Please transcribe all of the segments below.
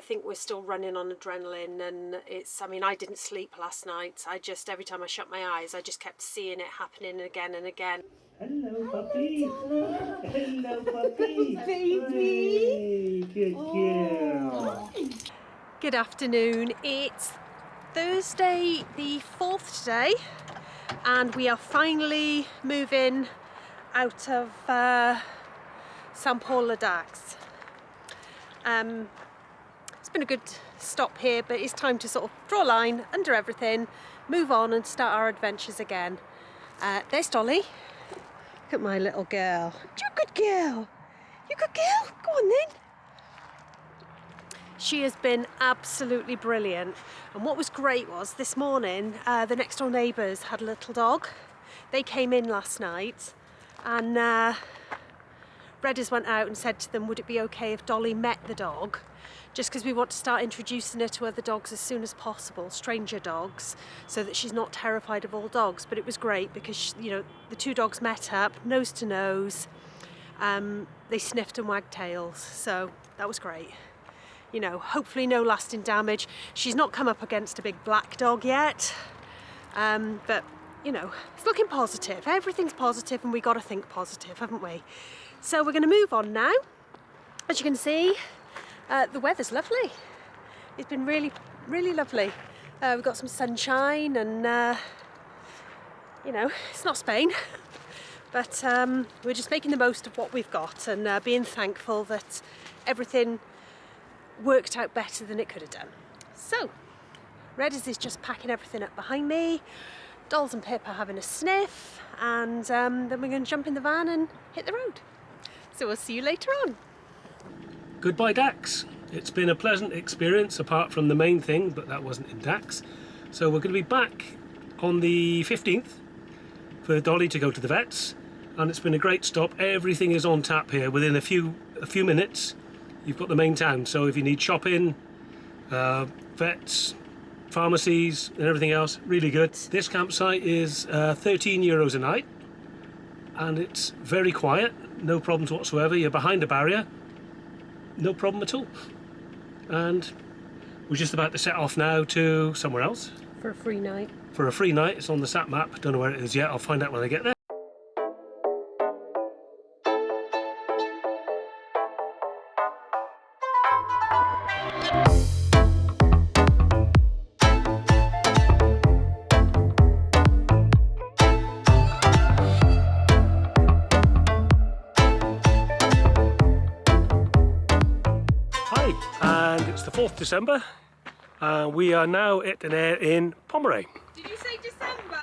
think we're still running on adrenaline, and I mean, I didn't sleep last night. Every time I shut my eyes, I just kept seeing it happening again and again. Hello, puppy. Hello, puppy. Baby. Hey, good girl. Good afternoon. It's Thursday the 4th today, and we are finally moving out of St Paul le Dax. It's been a good stop here, but it's time to sort of draw a line under everything, move on and start our adventures again. There's Dolly. Look at my little girl. You're a good girl. You a good girl? Go on then. She has been absolutely brilliant. And what was great was this morning, the next door neighbours had a little dog. They came in last night, and Redders went out and said to them, would it be okay if Dolly met the dog? Just because we want to start introducing her to other dogs as soon as possible, stranger dogs, so that she's not terrified of all dogs. But it was great because, you know, the two dogs met up, nose to nose. They sniffed and wagged tails, so that was great. You know, hopefully no lasting damage. She's not come up against a big black dog yet, but, you know, it's looking positive. Everything's positive, and we got to think positive, haven't we? So we're going to move on now. As you can see, the weather's lovely. It's been really, really lovely. We've got some sunshine, and you know, it's not Spain, but we're just making the most of what we've got, and being thankful that everything worked out better than it could have done. So, Redders is just packing everything up behind me. Dolls and Pip are having a sniff, and then we're going to jump in the van and hit the road. So we'll see you later on. Goodbye, Dax. It's been a pleasant experience, apart from the main thing, but that wasn't in Dax. So we're going to be back on the 15th for Dolly to go to the vets, and it's been a great stop. Everything is on tap here. Within a few minutes, you've got the main town. So if you need shopping, vets, pharmacies, and everything else, really good. This campsite is €13 a night, and it's very quiet. No problems whatsoever. You're behind a barrier. No problem at all. And we're just about to set off now to somewhere else. For a free night. For a free night. It's on the sat map. Don't know where it is yet. I'll find out when I get there. And it's the 4th December, and we are now at an air in Pomeray. Did you say December?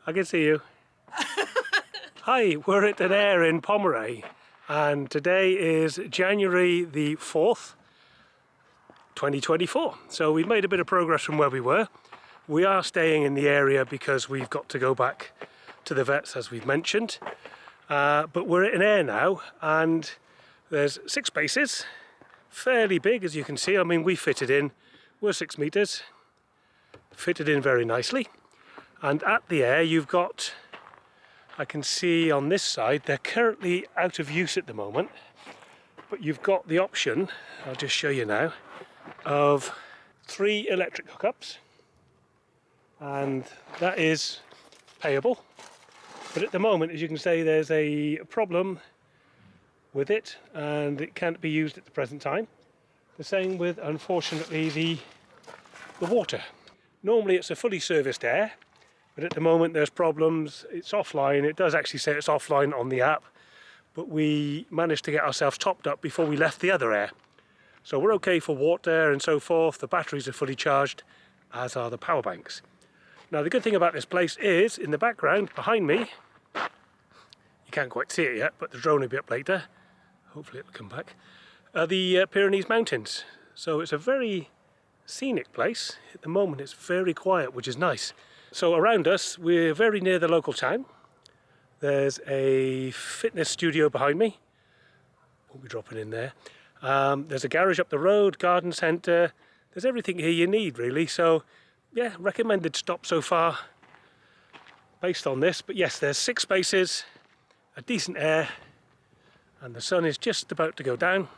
I can see you. Hi, we're at an air in Pomeray, and today is January the 4th, 2024. So we've made a bit of progress from where we were. We are staying in the area because we've got to go back to the vets, as we've mentioned. But we're at an air now, and there's 6 spaces, fairly big as you can see. I mean, we fitted in, we're 6 metres, fitted in very nicely. And at the air you've got, I can see on this side, they're currently out of use at the moment, but you've got the option, I'll just show you now, of 3 electric hookups, and that is payable. But at the moment, as you can see, there's a problem with it, and it can't be used at the present time. The same with, unfortunately, the water. Normally it's a fully serviced air, but at the moment there's problems. It's offline. It does actually say it's offline on the app, but we managed to get ourselves topped up before we left the other air. So we're okay for water and so forth. The batteries are fully charged, as are the power banks. Now, the good thing about this place is, in the background, behind me, you can't quite see it yet, but the drone will be up later. Hopefully it'll come back. The Pyrenees Mountains. So it's a very scenic place. At the moment it's very quiet, which is nice. So around us, we're very near the local town. There's a fitness studio behind me. Won't be dropping in there. There's a garage up the road, garden centre. There's everything here you need, really. So yeah, recommended stop so far based on this. But yes, there's 6 spaces, a decent air, and the sun is just about to go down.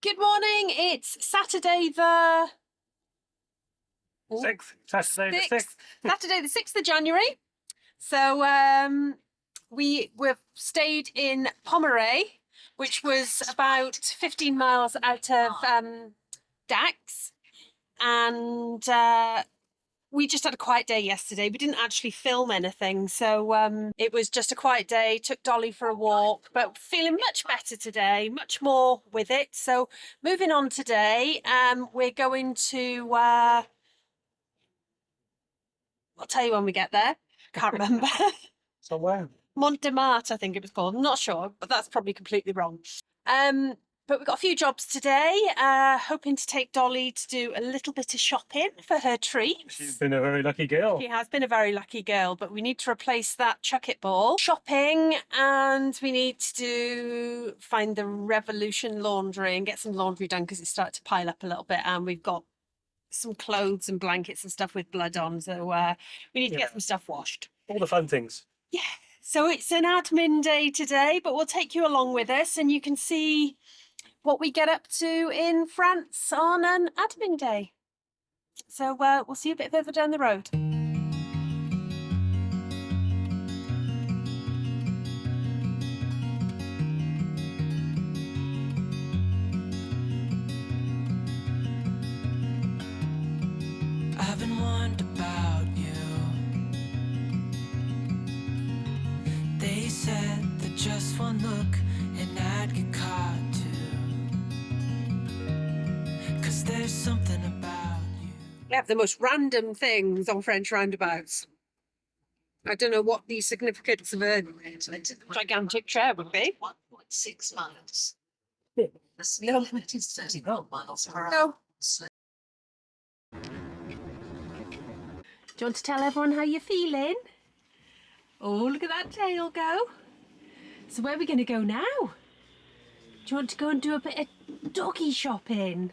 Good morning, it's Saturday the 6th, Saturday the 6th. Saturday the 6th of January. So we've stayed in Pomeray, which was about 15 miles out of Dax, and we just had a quiet day yesterday. We didn't actually film anything, so it was just a quiet day. Took Dolly for a walk, but feeling much better today, much more with it. So moving on today, we're going to I'll tell you when we get there. Can't remember. Somewhere. Mont-de-Mart, I think it was called. I'm not sure, but that's probably completely wrong. But we've got a few jobs today. Hoping to take Dolly to do a little bit of shopping for her treats. She's been a very lucky girl. She has been a very lucky girl, but we need to replace that chuck-it ball. Shopping, and we need to find the Revolution laundry and get some laundry done because it's started to pile up a little bit, and we've got some clothes and blankets and stuff with blood on, so we need to get some stuff washed. All the fun things. Yeah, so it's an admin day today, but we'll take you along with us and you can see what we get up to in France on an admin day. So we'll see you a bit further down the road. I've been wondering about you. They said that just one look and I'd get caught too. 'Cause there's something about you. We have the most random things on French roundabouts. I don't know what the significance of a gigantic chair would be. 1.6 miles. No. The speed limit is 31 miles per hour. No. Do you want to tell everyone how you're feeling? Oh, look at that tail go. So where are we going to go now? Do you want to go and do a bit of doggy shopping?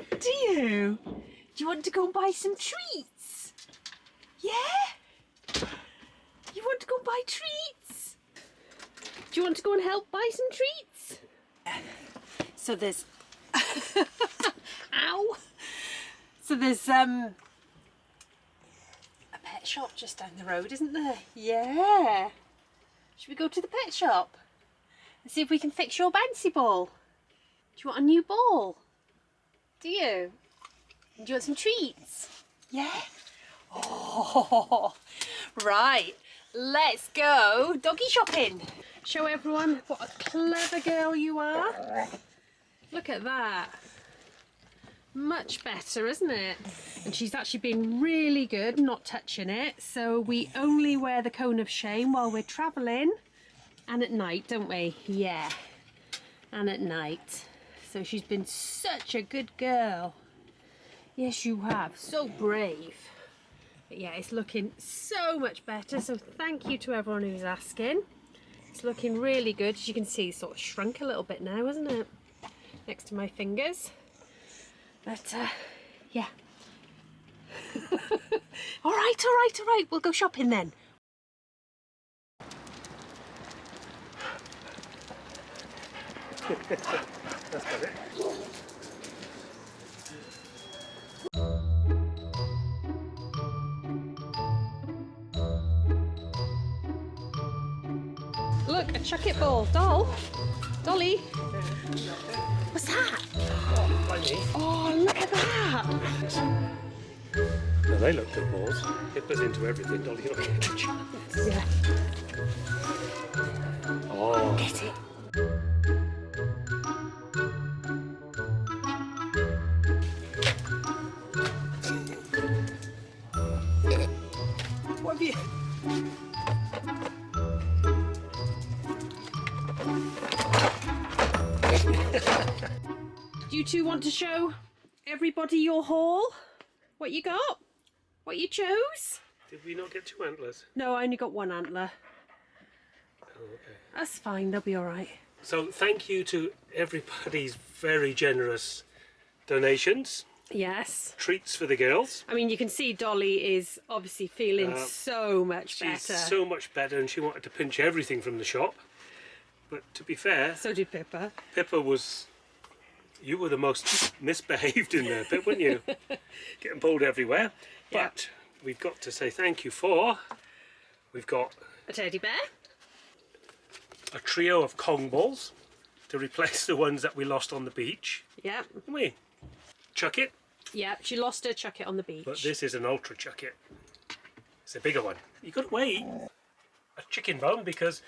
Do you? Do you want to go and buy some treats? Yeah? You want to go and buy treats? Do you want to go and help buy some treats? So there's... Ow! So there's a pet shop just down the road, isn't there? Yeah. Should we go to the pet shop and see if we can fix your bouncy ball? Do you want a new ball? Do you? Do you want some treats? Yeah? Oh, right. Let's go doggy shopping. Show everyone what a clever girl you are. Look at that. Much better, isn't it? And she's actually been really good not touching it. So we only wear the cone of shame while we're travelling. And at night, don't we? Yeah. And at night. So she's been such a good girl. Yes, you have. So brave. But yeah, it's looking so much better. So thank you to everyone who's asking. It's looking really good. As you can see, it's sort of shrunk a little bit now, isn't it? Next to my fingers. But, yeah. All right. We'll go shopping then. That's got it. Look, a chuck-it ball. Dolly. What's that? Oh, funny. Oh, look at that. No, they look good balls. It was into everything, Dolly. You're not getting a chance. Yeah. Oh. Get it. What have you... Do you two want to show everybody your haul? What you got? What you chose? Did we not get 2 antlers? No, I only got 1 antler. Oh, okay. That's fine, they'll be all right. So thank you to everybody's very generous donations. Yes. treats for the girls. I mean, you can see Dolly is obviously feeling so much She's better. so much better, and she wanted to pinch everything from the shop. But to be fair, So did Pippa. Pippa was... You were the most misbehaved in there, Pip, weren't you? Getting pulled everywhere. Yeah. But we've got to say thank you for... We've got A teddy bear. a trio of Kong balls to replace the ones that we lost on the beach. Yeah. Didn't we? Chuck it. Yeah, she lost her chuck it on the beach. But this is an ultra chuck it. It's a bigger one. You couldn't wait a chicken bone because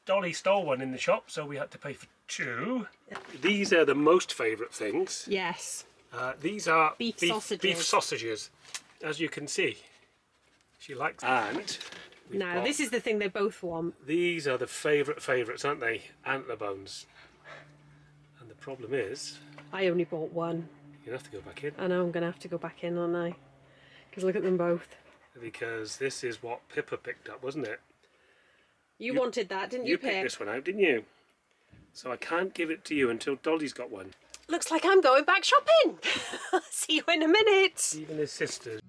Dolly stole one in the shop, so we had to pay for two. These are the most favourite things. Yes. These are Beef sausages. Beef sausages, as you can see. She likes. And we've Now, got- this is the thing they both want. These are the favourites, aren't they? Antler bones. And the problem is, I only bought one. you have to go back in I know I'm going to have to go back in, aren't I? Because look at them both. because this is what Pippa picked up, wasn't it? You wanted that, didn't you, You picked Pip? this one out, didn't you? So I can't give it to you until Dolly's got one. Looks like I'm going back shopping. See you in a minute. Even his sisters.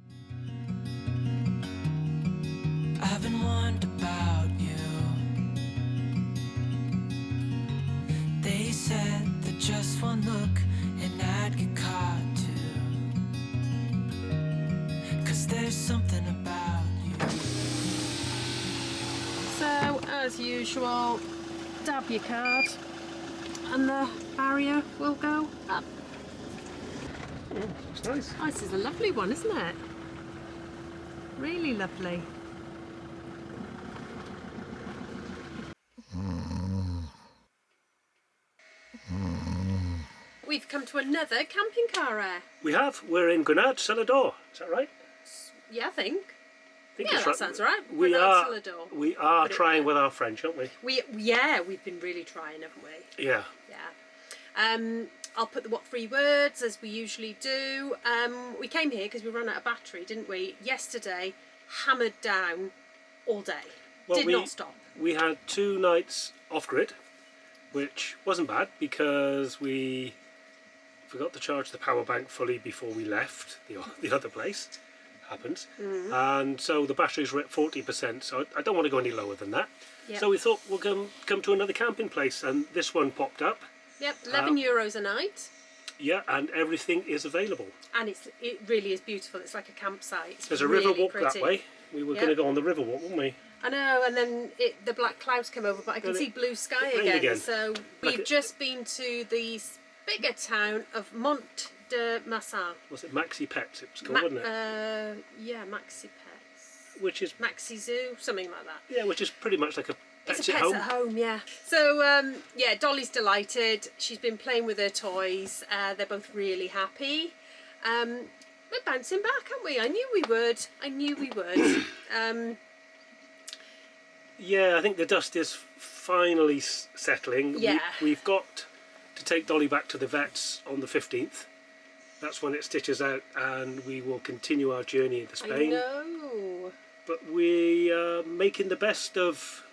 I've been wondering about you. They said that just one look and I'd get caught too. 'Cause there's something about you. So, as usual, dab your card and the barrier will go up. Oh, looks nice. Oh, this is a lovely one, isn't it? Really lovely. We've come to another camping car air. We have. We're in Grenade, Celador. Is that right? Yeah, I think. I think Yeah, it's that sounds right. We Grenade, are. Celador. We are Put it trying there. with our French, aren't we? We've been really trying, haven't we? Yeah. Yeah. I'll put the what three words as we usually do. We came here because we ran out of battery, didn't we? Yesterday, hammered down all day. Well, Did not stop. We had 2 nights off grid, which wasn't bad because we forgot to charge the power bank fully before we left the other place. Happens. And so the batteries were at 40%, so I don't want to go any lower than that. Yep. So we thought we'll come to another camping place, and this one popped up. Yep, €11 a night, Yeah, and everything is available. and it really is beautiful. It's like a campsite. It's There's a really river walk pretty. that way. We were Yep. going to go on the river walk, weren't we? I know, and then the black clouds come over, but I can Well, see blue sky it rained again. So we've just been to the bigger town of Mont de Massin. Was it Maxi Pets? It was called, wasn't it? Yeah, Maxi Pets, Which is Maxi Zoo, something like that. which is pretty much like a It's pets a at pets home. at home, yeah. So yeah, Dolly's delighted. She's been playing with her toys. They're both really happy. We're bouncing back, aren't we? I knew we would. Yeah, I think the dust is finally settling. Yeah. We've got to take Dolly back to the vets on the 15th. That's when it stitches out, and we will continue our journey into I Spain. know. But we are making the best of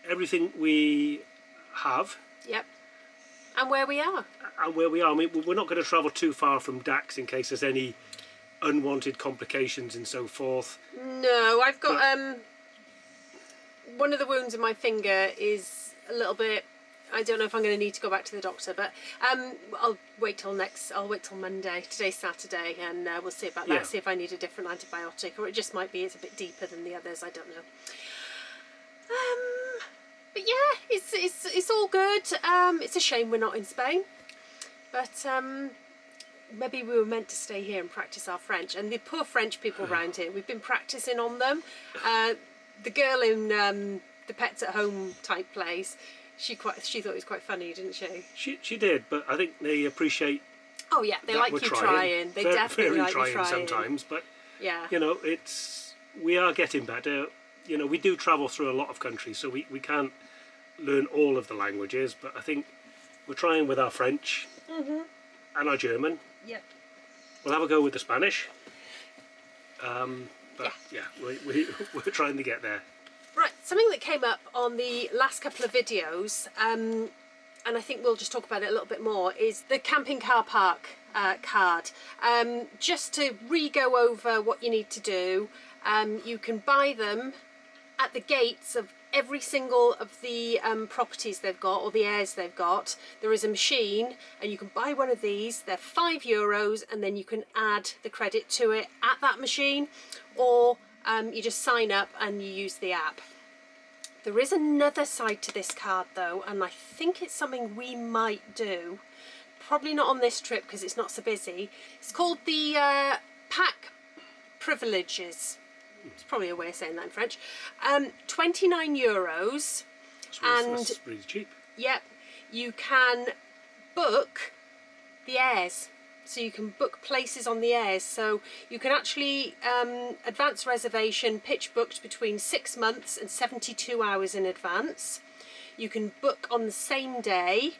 everything we have Yep. And where we are. and where we are. I mean, we're not going to travel too far from Dax in case there's any unwanted complications and so forth. No, I've got one of the wounds in my finger is a little bit. I don't know if I'm going to need to go back to the doctor, but I'll wait till Monday. Today's Saturday, and we'll see about that. Yeah. See if I need a different antibiotic, or it just might be it's a bit deeper than the others. I don't know. But yeah, it's all good. It's a shame we're not in Spain, but maybe we were meant to stay here and practice our French. And the poor French people around here, we've been practicing on them. The girl in the Pets at Home type place, she thought it was quite funny, didn't she? She did, but I think they appreciate Oh yeah, they that like we're you trying. They definitely very like you trying trying. sometimes, but Yeah. you know, we are getting better. You know, we do travel through a lot of countries, so we can't learn all of the languages, but I think we're trying with our French and our German. Yep. We'll have a go with the Spanish. But yeah, we're trying to get there. Right, something that came up on the last couple of videos, and I think we'll just talk about it a little bit more, is the camping car park card. Just to re-go over what you need to do, you can buy them at the gates of every single of the properties they've got, or the airs they've got. There is a machine and you can buy one of these. They're €5 and then you can add the credit to it at that machine, or you just sign up and you use the app. There is another side to this card though, and I think it's something we might do. Probably not on this trip because it's not so busy. It's called the pack privileges. It's probably a way of saying that in French. €29, and that's really cheap. Yep, you can book the airs. So you can book places on the airs. So you can actually advance reservation, pitch booked between 6 months and 72 hours in advance. You can book on the same day.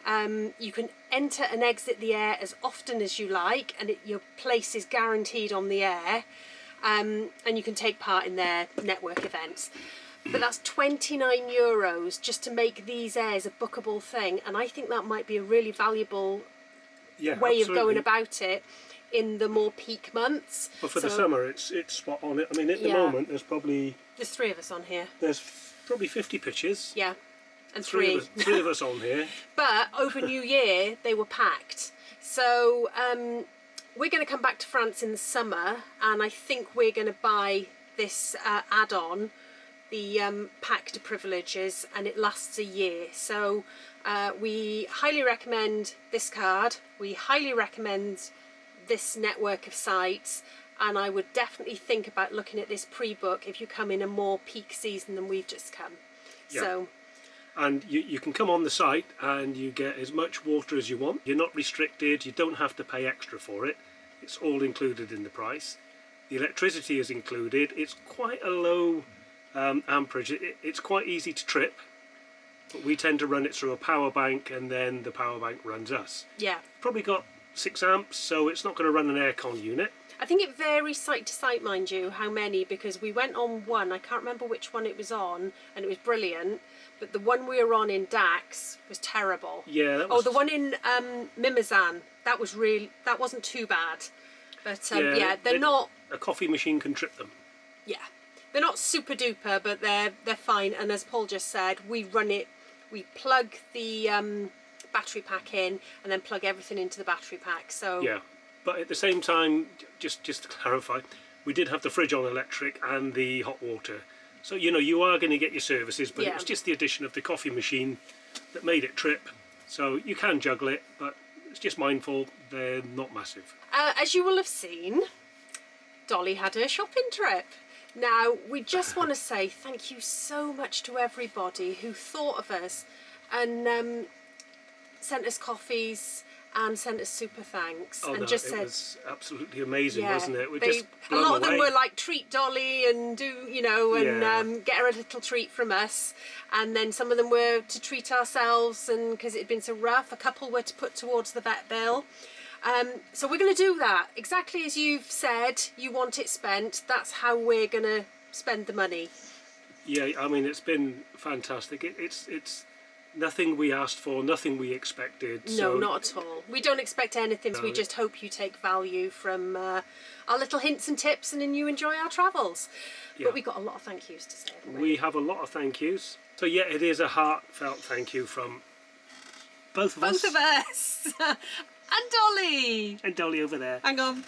You can enter and exit the air as often as you like, and your place is guaranteed on the air. And you can take part in their network events. But that's €29 just to make these airs a bookable thing, and I think that might be a really valuable way of going about it in the more peak months. But for the summer, it's spot on. I mean, at the moment, there's 3 of us on here. There's probably 50 pitches. Yeah, and three of us on here. But over New Year, they were packed. So we're going to come back to France in the summer, and I think we're going to buy this add-on, the packed privileges, and it lasts a year. So we highly recommend this card. We highly recommend this network of sites, and I would definitely think about looking at this pre-book if you come in a more peak season than we've just come. Yeah. So. And you can come on the site and you get as much water as you want. You're not restricted, you don't have to pay extra for it. It's all included in the price. The electricity is included. It's quite a low amperage. It's quite easy to trip, but we tend to run it through a power bank, and then the power bank runs us. Yeah. Probably got 6 amps, so it's not going to run an aircon unit. I think it varies site to site, mind you, how many, because we went on one, I can't remember which one it was on, and it was brilliant, but the one we were on in Dax was terrible. Yeah, that was... Oh, the one in Mimizan, that wasn't too bad. But they're not... A coffee machine can trip them. Yeah. They're not super duper, but they're fine, and as Paul just said, we run it, we plug the battery pack in, and then plug everything into the battery pack, so... Yeah. But at the same time, just to clarify, we did have the fridge on electric and the hot water. So, you are going to get your services, but it was just the addition of the coffee machine that made it trip. So you can juggle it, but it's just mindful, they're not massive. As you will have seen, Dolly had her shopping trip. Now, we just want to say thank you so much to everybody who thought of us and sent us coffees and sent us super thanks, Oh, and no, just it said, was absolutely amazing, yeah, wasn't it? We're they, just a blown lot of them away. were like, treat Dolly and do, and get her a little treat from us, and then some of them were to treat ourselves, and because it had been so rough, a couple were to put towards the vet bill. So we're going to do that exactly as you've said you want it spent. That's how we're going to spend the money. Yeah, I mean, it's been fantastic. It's nothing we asked for, nothing we expected. No, so, not at all. We don't expect anything, so we just hope you take value from our little hints and tips, and then you enjoy our travels. Yeah. But we got a lot of thank yous to say, haven't We have a lot of thank yous. So yeah, it is a heartfelt thank you from both of us. Both of us. And Dolly. And Dolly over there. Hang on.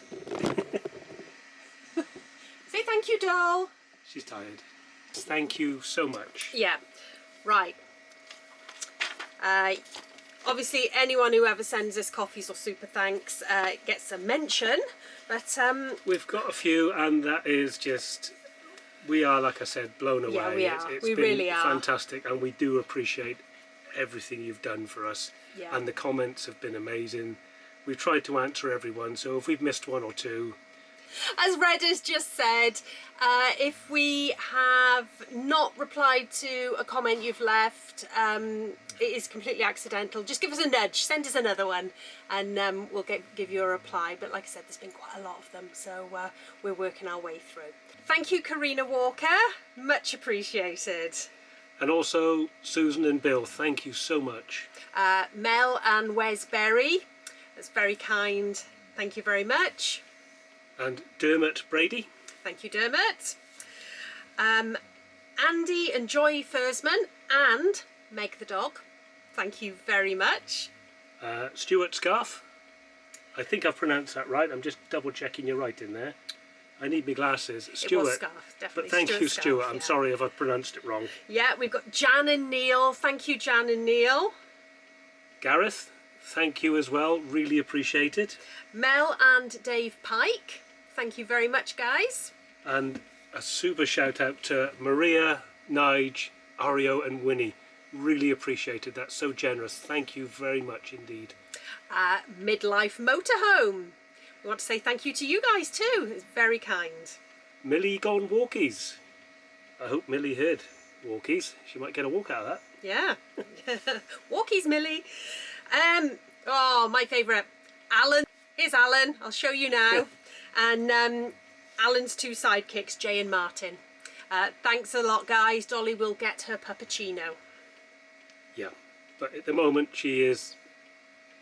Say thank you, doll. She's tired. Thank you so much. Yeah, right. Obviously, anyone who ever sends us coffees or super thanks gets a mention, but we've got a few, and that is just, we are, like I said, blown away. Yeah, we are. It's We been really are. fantastic, and we do appreciate everything you've done for us. Yeah. And the comments have been amazing. We've tried to answer everyone, so if we've missed one or two, as Red has just said, if we have not replied to a comment you've left, it is completely accidental. Just give us a nudge, send us another one, and we'll give you a reply. But like I said, there's been quite a lot of them, so we're working our way through. Thank you, Karina Walker, much appreciated. And also Susan and Bill, thank you so much. Mel and Wes Berry, that's very kind. Thank you very much. And Dermot Brady. Thank you, Dermot. Andy and Joy Fursman and Meg the dog. Thank you very much. Stuart Scarf. I think I've pronounced that right. I'm just double checking you're right in there. I need my glasses. Stuart. It was Scarf, definitely. But thank you, Scarf, Stuart. I'm yeah. sorry if I've pronounced it wrong. Yeah, we've got Jan and Neil. Thank you, Jan and Neil. Gareth, thank you as well. Really appreciate it. Mel and Dave Pike. Thank you very much, guys. And a super shout out to Maria, Nige, Ario and Winnie. Really appreciated that. So generous. Thank you very much indeed. Midlife Motorhome. We want to say thank you to you guys too. It's very kind. Millie Gone Walkies. I hope Millie heard walkies. She might get a walk out of that. Yeah. Walkies, Millie. Oh, my favourite. Alan. Here's Alan. I'll show you now. And Alan's two sidekicks, Jay and Martin. Thanks a lot, guys. Dolly will get her puppuccino. Yeah. But at the moment she is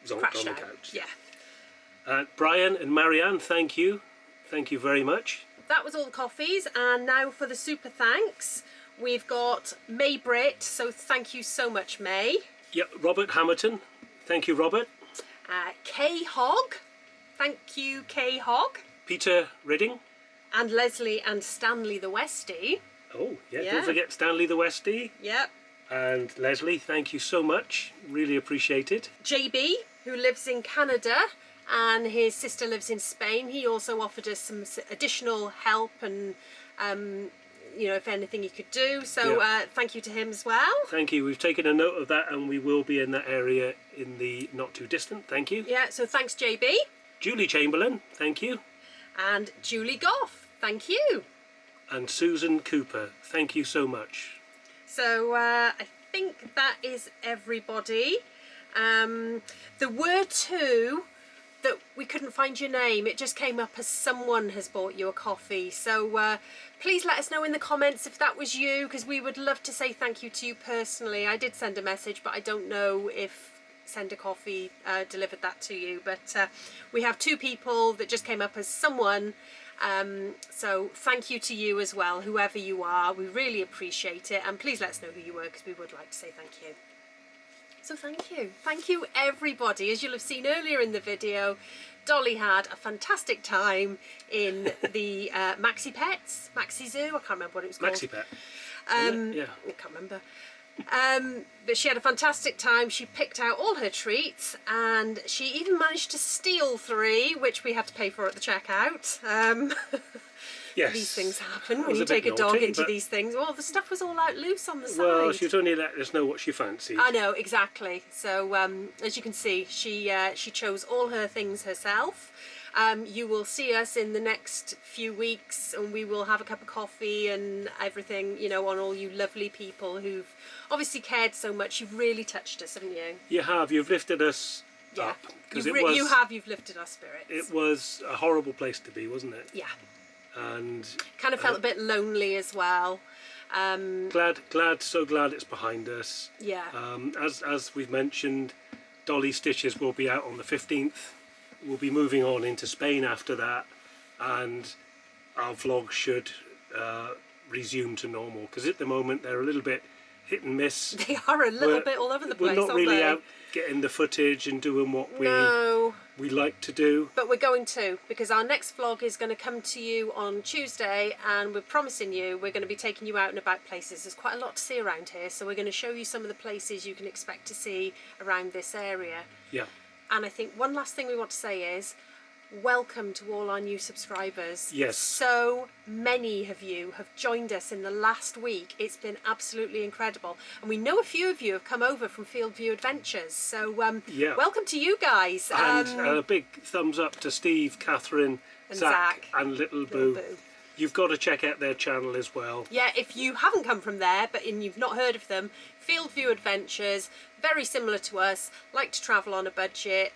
zonked Crashed on the out. couch. Yeah. Brian and Marianne, thank you. Thank you very much. That was all the coffees, and now for the super thanks. We've got May Britt, so thank you so much, May. Yep, Robert Hamilton. Thank you, Robert. Kay Hogg. Thank you, Kay Hogg. Peter Ridding. And Leslie and Stanley the Westie. Oh, yeah, Yeah. don't forget Stanley the Westie. Yep. And Leslie, thank you so much. Really appreciate it. JB, who lives in Canada, and his sister lives in Spain. He also offered us some additional help and, you know, if anything he could do. So thank you to him as well. Thank you. We've taken a note of that and we will be in that area in the not too distant. Thank you. Yeah, so thanks, JB. Julie Chamberlain, thank you. And Julie Goff, thank you. And Susan Cooper, thank you so much. So I think that is everybody. There were two that we couldn't find your name. It just came up as someone has bought you a coffee. So please let us know in the comments if that was you, because we would love to say thank you to you personally. I did send a message, but I don't know if Send a Coffee delivered that to you. But we have two people that just came up as someone. So thank you to you as well, whoever you are. We really appreciate it, and please let us know who you were, because we would like to say thank you. So thank you everybody. As you'll have seen earlier in the video, Dolly had a fantastic time in the Maxi Zoo, I can't remember what it was called. Maxi Pet. Yeah, I can't remember. But she had a fantastic time. She picked out all her treats, and she even managed to steal 3, which we had to pay for at the checkout. Yes. These things happen That when was you a bit take a dog naughty, into but- these things. Well, the stuff was all out loose on the side. Well, she was only letting us know what she fancied. I know, exactly. So as you can see, she chose all her things herself. You will see us in the next few weeks, and we will have a cup of coffee and everything, you know, on all you lovely people who've obviously cared so much. You've really touched us, haven't you? You have. You've lifted us up. 'Cause You've lifted our spirits. It was a horrible place to be, wasn't it? Yeah. And Kind of felt a bit lonely as well. so glad it's behind us. Yeah. As we've mentioned, Dolly Stitches will be out on the 15th. We'll be moving on into Spain after that, and our vlogs should resume to normal, because at the moment they're a little bit hit and miss. They are a little bit all over the place, We're not aren't really they? out getting the footage and doing what No. we like to do. But we're going to, because our next vlog is going to come to you on Tuesday, and we're promising you we're going to be taking you out and about places. There's quite a lot to see around here, so we're going to show you some of the places you can expect to see around this area. Yeah. And I think one last thing we want to say is welcome to all our new subscribers. Yes. So many of you have joined us in the last week. It's been absolutely incredible. And we know a few of you have come over from FieldView Adventures. So Yeah. welcome to you guys. And a big thumbs up to Steve, Catherine, And Zach, Zach. and Little Little Boo. Boo. You've got to check out their channel as well. Yeah, if you haven't come from there, but you've not heard of them, FieldView Adventures, very similar to us, like to travel on a budget,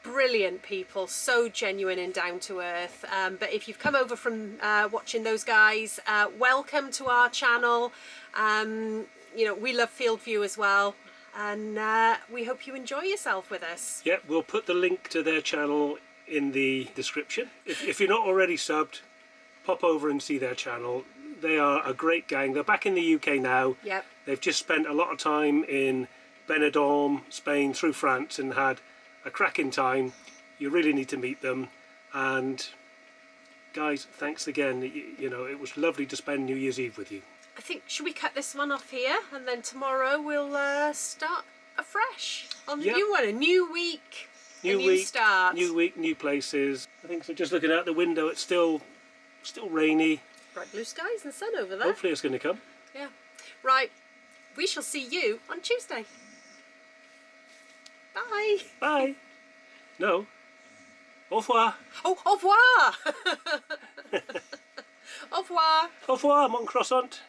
brilliant people, so genuine and down to earth. But if you've come over from watching those guys, welcome to our channel. you know, we love FieldView as well, and we hope you enjoy yourself with us. Yeah, we'll put the link to their channel in the description. If you're not already subbed, pop over and see their channel. They are a great gang. They're back in the UK now. Yep. They've just spent a lot of time in Benidorm, Spain, through France, and had a cracking time. You really need to meet them. And guys, thanks again. You know, it was lovely to spend New Year's Eve with you. I think, should we cut this one off here, and then tomorrow we'll start afresh on the Yep. new one, a new week, a new week, start. new week, new places. I think so. Just looking out the window, it's still rainy. Bright blue skies and sun over there. Hopefully it's going to come. Yeah. Right. We shall see you on Tuesday. Bye. Bye. No. Au revoir. Oh, au revoir. Au revoir. Au revoir, mon croissant.